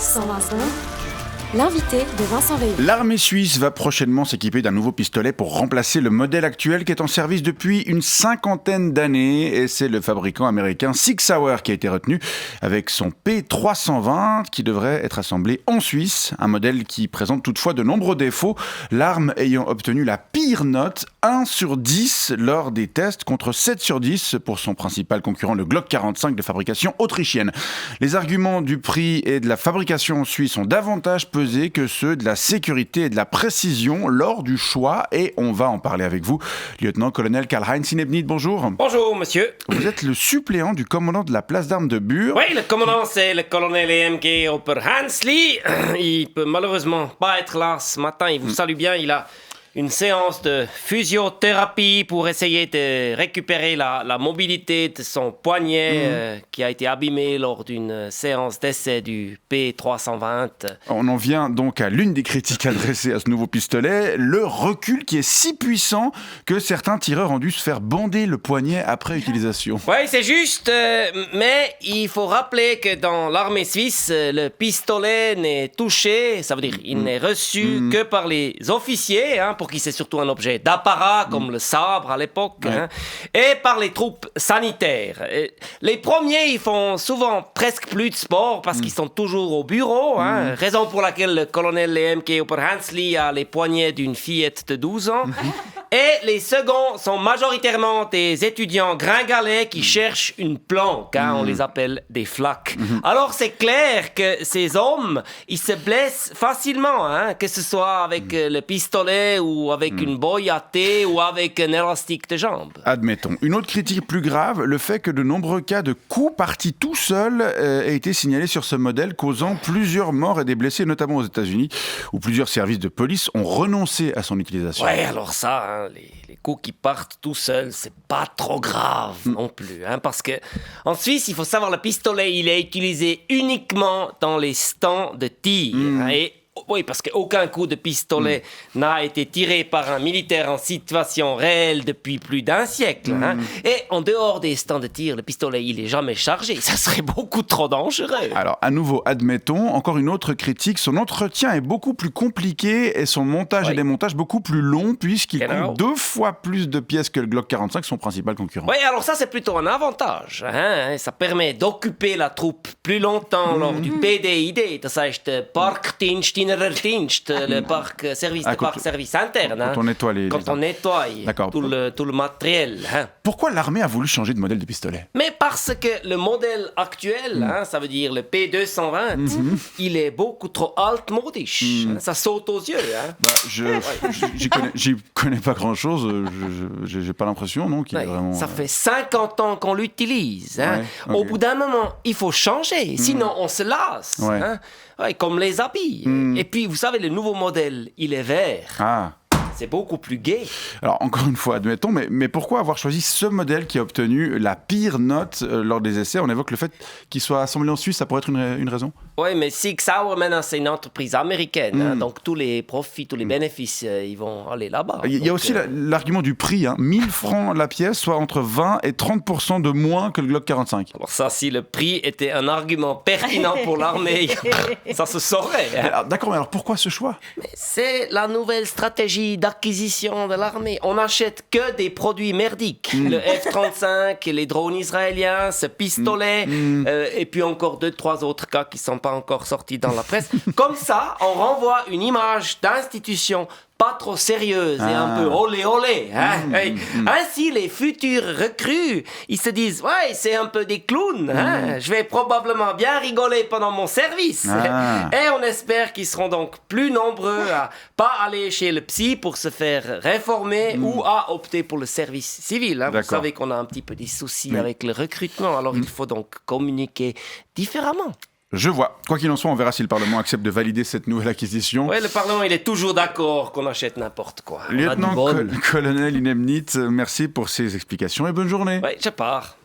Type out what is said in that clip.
120 secondes. L'invité de Vincent Veilleux. L'armée suisse va prochainement s'équiper d'un nouveau pistolet pour remplacer le modèle actuel qui est en service depuis une cinquantaine d'années. Et c'est le fabricant américain Sig Sauer qui a été retenu avec son P320 qui devrait être assemblé en Suisse. Un modèle qui présente toutefois de nombreux défauts, l'arme ayant obtenu la pire note 1 sur 10 lors des tests contre 7 sur 10 pour son principal concurrent, le Glock 45 de fabrication autrichienne. Les arguments du prix et de la fabrication en Suisse ont davantage pesé que ceux de la sécurité et de la précision lors du choix, et on va en parler avec vous. Lieutenant-colonel Karl-Heinz Inebnit, bonjour. Bonjour, monsieur. Vous êtes le suppléant du commandant de la place d'armes de Bure. Oui, le commandant, c'est le colonel EMG Oper Hansli. Il peut malheureusement pas être là ce matin. Il vous salue bien. Il a une séance de physiothérapie pour essayer de récupérer la mobilité de son poignet qui a été abîmé lors d'une séance d'essai du P320. On en vient donc à l'une des critiques adressées à ce nouveau pistolet, le recul qui est si puissant que certains tireurs ont dû se faire bander le poignet après utilisation. Oui, c'est juste, mais il faut rappeler que dans l'armée suisse, le pistolet n'est touché, ça veut dire il n'est reçu que par les officiers, pour qui c'est surtout un objet d'apparat, comme le sabre à l'époque, et par les troupes sanitaires. Les premiers, ils font souvent presque plus de sport parce qu'ils sont toujours au bureau, raison pour laquelle le colonel EMG Oper Hansli a les poignets d'une fillette de 12 ans. Et les seconds sont majoritairement des étudiants gringalets qui cherchent une planque, on les appelle des flaques. Alors c'est clair que ces hommes, ils se blessent facilement, que ce soit avec le pistolet ou avec une boye à thé ou avec un élastique de jambe. Admettons. Une autre critique plus grave, le fait que de nombreux cas de coups partis tout seuls aient été signalés sur ce modèle, causant plusieurs morts et des blessés, notamment aux États-Unis, où plusieurs services de police ont renoncé à son utilisation. Ouais, alors ça, les coups qui partent tout seuls, c'est pas trop grave non plus, parce que en Suisse, il faut savoir, le pistolet, il est utilisé uniquement dans les stands de tir, et oui, parce qu'aucun coup de pistolet n'a été tiré par un militaire en situation réelle depuis plus d'un siècle. Et en dehors des stands de tir, le pistolet, il n'est jamais chargé. Ça serait beaucoup trop dangereux. Alors, à nouveau, admettons, encore une autre critique, son entretien est beaucoup plus compliqué et son montage et démontage beaucoup plus long puisqu'il coûte 2 fois plus de pièces que le Glock 45, son principal concurrent. Oui, alors ça, c'est plutôt un avantage. Ça permet d'occuper la troupe plus longtemps lors du PDID, das heißt Parkdienst innerer Dienst, le parc-service interne. Quand on nettoie on nettoie tout le matériel. Pourquoi l'armée a voulu changer de modèle de pistolet ? Mais parce que le modèle actuel, ça veut dire le P220, il est beaucoup trop altmodisch. Ça saute aux yeux. J'y connais pas grand-chose. J'ai pas l'impression, non, qu'il est vraiment... Ça fait 50 ans qu'on l'utilise. Au bout d'un moment, il faut changer. Sinon, on se lasse. Comme les habits. Et puis, vous savez, le nouveau modèle, il est vert. C'est beaucoup plus gai. Alors, encore une fois, admettons, mais pourquoi avoir choisi ce modèle qui a obtenu la pire note lors des essais ? On évoque le fait qu'il soit assemblé en Suisse, ça pourrait être une raison ? Oui, mais Sig Sauer, maintenant, c'est une entreprise américaine. Donc, tous les profits, tous les bénéfices, ils vont aller là-bas. Il y a aussi l'argument du prix. 1000 francs la pièce, soit entre 20 et 30% de moins que le Glock 45. Alors ça, si le prix était un argument pertinent pour l'armée, ça se saurait. D'accord, mais alors pourquoi ce choix ? C'est la nouvelle stratégie d'acquisition de l'armée. On n'achète que des produits merdiques. Le F-35, les drones israéliens, ce pistolet, et puis encore 2-3 autres cas qui ne sont pas encore sortis dans la presse. Comme ça, on renvoie une image d'institution pas trop sérieuse et un peu olé olé. Ainsi, les futurs recrues, ils se disent, ouais, c'est un peu des clowns. Je vais probablement bien rigoler pendant mon service. Et on espère qu'ils seront donc plus nombreux à pas aller chez le psy pour se faire réformer ou à opter pour le service civil. Vous savez qu'on a un petit peu des soucis avec le recrutement, alors il faut donc communiquer différemment. Je vois. Quoi qu'il en soit, on verra si le Parlement accepte de valider cette nouvelle acquisition. Oui, le Parlement, il est toujours d'accord qu'on achète n'importe quoi. Lieutenant-colonel Inebnit, merci pour ces explications et bonne journée. Oui, je pars.